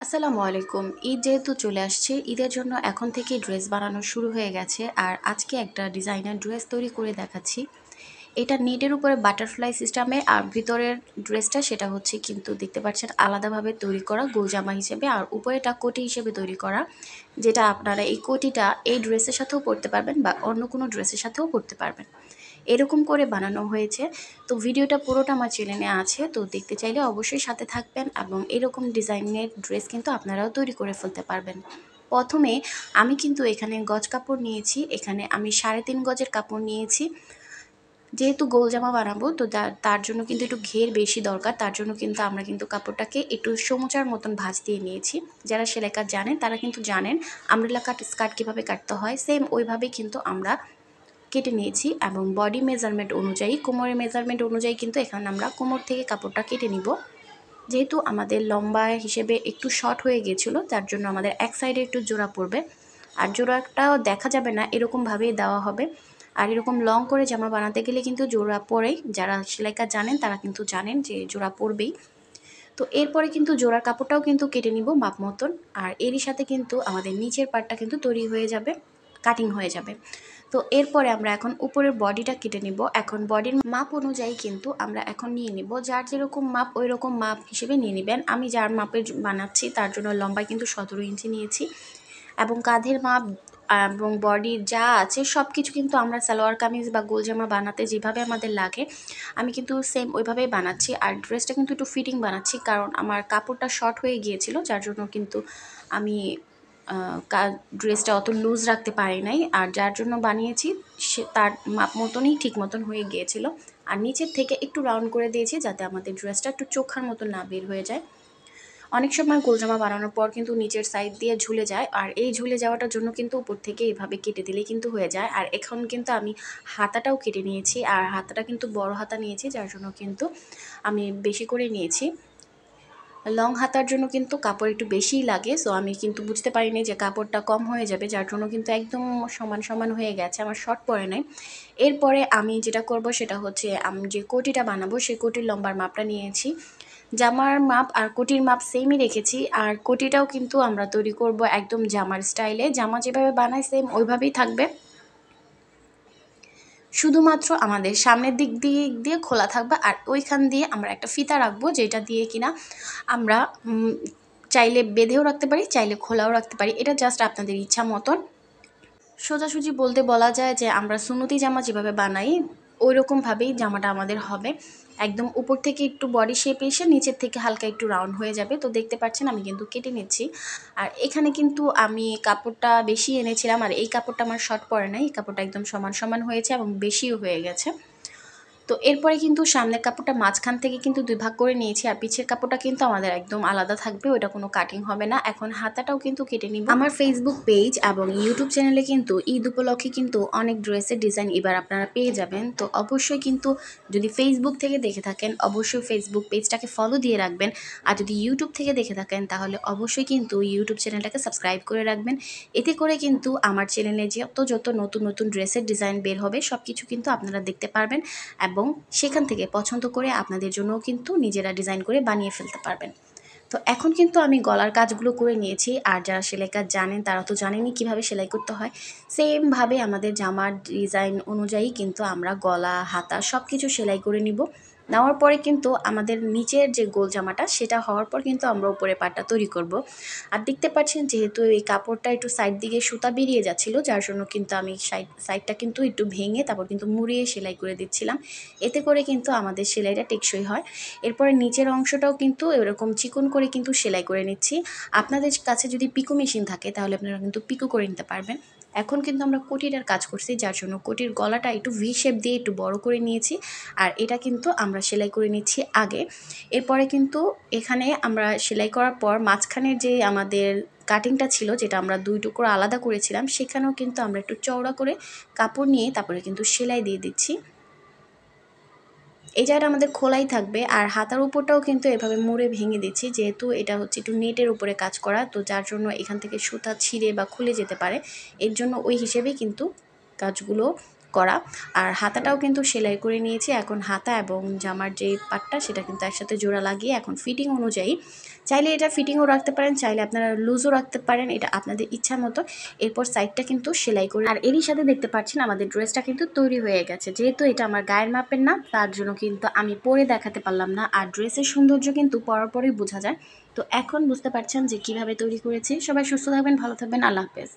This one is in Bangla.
আসসালামু আলাইকুম। ঈদ যেহেতু চলে আসছে, ঈদের জন্য এখন থেকেই ড্রেস বানানো শুরু হয়ে গেছে। আর আজকে একটা ডিজাইনার ড্রেস তৈরি করে দেখাচ্ছি। এটা নেটের উপরে বাটারফ্লাই সিস্টেমে, আর ভিতরের ড্রেসটা সেটা হচ্ছে কিন্তু দেখতে পাচ্ছেন আলাদাভাবে তৈরি করা গোল জামা হিসেবে, আর উপরেটা কোটি হিসেবে তৈরি করা, যেটা আপনারা এই কোটিটা এই ড্রেসের সাথেও পরতে পারবেন বা অন্য কোনো ড্রেসের সাথেও পরতে পারবেন। এরকম করে বানানো হয়েছে। তো ভিডিওটা পুরোটা আমার চ্যানেলে আছে, তো দেখতে চাইলে অবশ্যই সাথে থাকবেন এবং এরকম ডিজাইনের ড্রেস কিন্তু আপনারাও তৈরি করে ফেলতে পারবেন। প্রথমে আমি কিন্তু এখানে গজ কাপড় নিয়েছি, এখানে আমি 3.5 গজের কাপড় নিয়েছি। যেহেতু গোল জামা বানাবো, তো তার জন্য কিন্তু একটু ঘের বেশি দরকার। তার জন্য কিন্তু আমরা কিন্তু কাপড়টাকে একটু সমুচার মতন ভাঁজ দিয়ে নিয়েছি। যারা সেলাই কাজ জানেন তারা কিন্তু জানেন আমব্রেলা কাট স্কার্ট কীভাবে কাটতে হয়, সেম ওইভাবেই কিন্তু আমরা কেটে নিয়েছি। এবং বডি মেজারমেন্ট অনুযায়ী, কোমরের মেজারমেন্ট অনুযায়ী কিন্তু এখানে আমরা কোমর থেকে কাপড়টা কেটে নিব। যেহেতু আমাদের লম্বা হিসেবে একটু শর্ট হয়ে গিয়েছিলো, তার জন্য আমাদের এক সাইডে একটু জোড়া পড়বে, আর জোড়াটাও দেখা যাবে না, এরকমভাবেই দেওয়া হবে। আর এরকম লং করে জামা বানাতে গেলে কিন্তু জোড়া পরেই, যারা সেলাই কাজ জানেন তারা কিন্তু জানেন যে জোড়া পড়বেই। তো এরপরে কিন্তু জোড়ার কাপড়টাও কিন্তু কেটে নিব মাপ মতন, আর এরই সাথে কিন্তু আমাদের নিচের পার্টটা কিন্তু তৈরি হয়ে যাবে, কাটিং হয়ে যাবে। তো এরপরে আমরা এখন উপরের বডিটা কেটে নিব। এখন বডির মাপ অনুযায়ী কিন্তু আমরা এখন নিয়ে নিব, যার যেরকম মাপ ওই রকম মাপ হিসেবে নিয়ে নেবেন। আমি যার মাপের বানাচ্ছি তার জন্য লম্বায় কিন্তু 17 ইঞ্চি নিয়েছি, এবং কাঁধের মাপ এবং বডির যা আছে সব কিছু কিন্তু আমরা সালোয়ার কামিজ বা গোলজামা বানাতে যেভাবে আমাদের লাগে আমি কিন্তু সেম ওইভাবেই বানাচ্ছি। আর ড্রেসটা কিন্তু একটু ফিটিং বানাচ্ছি, কারণ আমার কাপড়টা শর্ট হয়ে গিয়েছিল, যার জন্য কিন্তু আমি ড্রেসটা অত লুজ রাখতে পারি নাই। আর যার জন্য বানিয়েছি সে তার মাপ মতনই ঠিক মতন হয়ে গিয়েছিল। আর নিচের থেকে একটু রাউন্ড করে দিয়েছি, যাতে আমাদের ড্রেসটা একটু চোখার মতন না বের হয়ে যায়। অনেক সময় গোলজামা বানানোর পর কিন্তু নিচের সাইড দিয়ে ঝুলে যায়, আর এই ঝুলে যাওয়াটার জন্য কিন্তু উপর থেকে এভাবে কেটে দিলে কিন্তু হয়ে যায়। আর এখন কিন্তু আমি হাতাটাও কেটে নিয়েছি, আর হাতাটা কিন্তু বড় হাতা নিয়েছি, যার জন্য কিন্তু আমি বেশি করে নিয়েছি। লং হাতার জন্য কিন্তু কাপড় একটু বেশিই লাগে, সো আমি কিন্তু বুঝতে পারিনি যে কাপড়টা কম হয়ে যাবে, যার জন্য কিন্তু একদম সমান সমান হয়ে গেছে, আমার শর্ট পরে নাই। এরপরে আমি যেটা করব সেটা হচ্ছে, আমি যে কোটিটা বানাবো সেই কোটির লম্বার মাপটা নিয়েছি। জামার মাপ আর কোটির মাপ সেমই রেখেছি, আর কোটিটাও কিন্তু আমরা তৈরি করব একদম জামার স্টাইলে, জামা যেভাবে বানাই সেম ওইভাবেই থাকবে। শুধুমাত্র আমাদের সামনের দিক দিয়ে খোলা থাকবে, আর ওইখান দিয়ে আমরা একটা ফিতা রাখবো, যেটা দিয়ে কিনা আমরা চাইলে বেঁধেও রাখতে পারি, চাইলে খোলাও রাখতে পারি, এটা জাস্ট আপনাদের ইচ্ছা মতন। সোজাসুজি বলতে বলা যায় যে আমরা সুন্নতি জামা যেভাবে বানাই ওই রকমভাবেই জামাটা আমাদের হবে। একদম উপর থেকে একটু বডি শেপ এসে নিচের থেকে হালকা একটু রাউন্ড হয়ে যাবে। তো দেখতে পাচ্ছেন আমি কিন্তু কেটে নিচ্ছি। আর এখানে কিন্তু আমি কাপড়টা বেশি এনেছিলাম, আর এই কাপড়টা আমার শর্ট পড়ে নাই, এই কাপড়টা একদম সমান সমান হয়েছে এবং বেশিও হয়ে গেছে। তো এরপরে কিন্তু সামনের কাপড়টা মাঝখান থেকে কিন্তু 2 ভাগ করে নিয়েছি, আর পিছের কাপড়টা কিন্তু আমাদের একদম আলাদা থাকবে, ওটা কোনো কাটিং হবে না। এখন হাতাটাও কিন্তু কেটে নিব। আমার ফেসবুক পেজ এবং ইউটিউব চ্যানেলে কিন্তু ঈদ উপলক্ষে কিন্তু অনেক ড্রেসের ডিজাইন এবার আপনারা পেয়ে যাবেন। তো অবশ্যই কিন্তু যদি ফেসবুক থেকে দেখে থাকেন অবশ্যই ফেসবুক পেজটাকে ফলো দিয়ে রাখবেন, আর যদি ইউটিউব থেকে দেখে থাকেন তাহলে অবশ্যই কিন্তু ইউটিউব চ্যানেলটাকে সাবস্ক্রাইব করে রাখবেন। এতে করে কিন্তু আমার চ্যানেলে যত নতুন নতুন ড্রেসের ডিজাইন বের হবে সব কিছু কিন্তু আপনারা দেখতে পারবেন, এবং সেখান থেকে পছন্দ করে আপনাদের জন্যও কিন্তু নিজেরা ডিজাইন করে বানিয়ে ফেলতে পারবেন। তো এখন কিন্তু আমি গলার কাজগুলো করে নিয়েছি, আর যারা সেলাই কাজ জানেন তারা তো জানেনই কীভাবে সেলাই করতে হয়। সেমভাবে আমাদের জামার ডিজাইন অনুযায়ী কিন্তু আমরা গলা হাতা সব কিছু সেলাই করে নিব। নেওয়ার পরে কিন্তু আমাদের নিচের যে গোল জামাটা সেটা হওয়ার পর কিন্তু আমরা উপরে পাটটা তৈরি করব। আর দেখতে পাচ্ছেন যেহেতু এই কাপড়টা একটু সাইড দিকে সুতা বেরিয়ে যাচ্ছিলো, যার জন্য কিন্তু আমি সাইডটা কিন্তু একটু ভেঙে তারপর কিন্তু মুড়িয়ে সেলাই করে দিচ্ছিলাম, এতে করে কিন্তু আমাদের সেলাইটা টেকসই হয়। এরপরে নিচের অংশটাও কিন্তু এরকম চিকন করে কিন্তু সেলাই করে নিচ্ছি। আপনাদের কাছে যদি পিকো মেশিন থাকে তাহলে আপনারা কিন্তু পিকো করে নিতে পারবেন। এখন কিন্তু আমরা কোটিটার কাজ করছি, যার জন্য কোটির গলাটা একটু ভি শেপ দিয়ে একটু বড় করে নিয়েছি, আর এটা কিন্তু আমরা সেলাই করে নিচ্ছি আগে। এরপরে কিন্তু এখানে আমরা সেলাই করার পর মাঝখানের যে আমাদের কাটিংটা ছিল, যেটা আমরা 2 টুকরো আলাদা করেছিলাম, সেখানেও কিন্তু আমরা একটু চওড়া করে কাপড় নিয়ে তারপরে কিন্তু সেলাই দিয়ে দিচ্ছি। এই জায়গাটা আমাদের খোলাই থাকবে, আর হাতার উপরটাও কিন্তু এভাবে মুড়ে ভেঙে দিচ্ছি, যেহেতু এটা হচ্ছে একটু নেটের উপরে কাজ করা, তো যার জন্য এখান থেকে সুতা ছিঁড়ে বা খুলে যেতে পারে, এর জন্য ওই হিসেবেই কিন্তু কাজগুলো করা। আর হাতাটাও কিন্তু সেলাই করে নিয়েছি। এখন হাতা এবং জামার যে পাটটা সেটা কিন্তু একসাথে জোড়া লাগিয়ে এখন ফিটিং অনুযায়ী চাইলে এটা ফিটিংও রাখতে পারেন, চাইলে আপনারা লুজও রাখতে পারেন, এটা আপনাদের ইচ্ছা মতো। এরপর সাইডটা কিন্তু সেলাই করে, আর এরই সাথে দেখতে পাচ্ছেন আমাদের ড্রেসটা কিন্তু তৈরি হয়ে গেছে। যেহেতু এটা আমার গায়ের মাপের না, তার জন্য কিন্তু আমি পরে দেখাতে পারলাম না। আর ড্রেসের সৌন্দর্য কিন্তু পরার পরেই বোঝা যায়। তো এখন বুঝতে পারছেন যে কিভাবে তৈরি করেছি। সবাই সুস্থ থাকবেন, ভালো থাকবেন, আল্লাহ হাফেজ।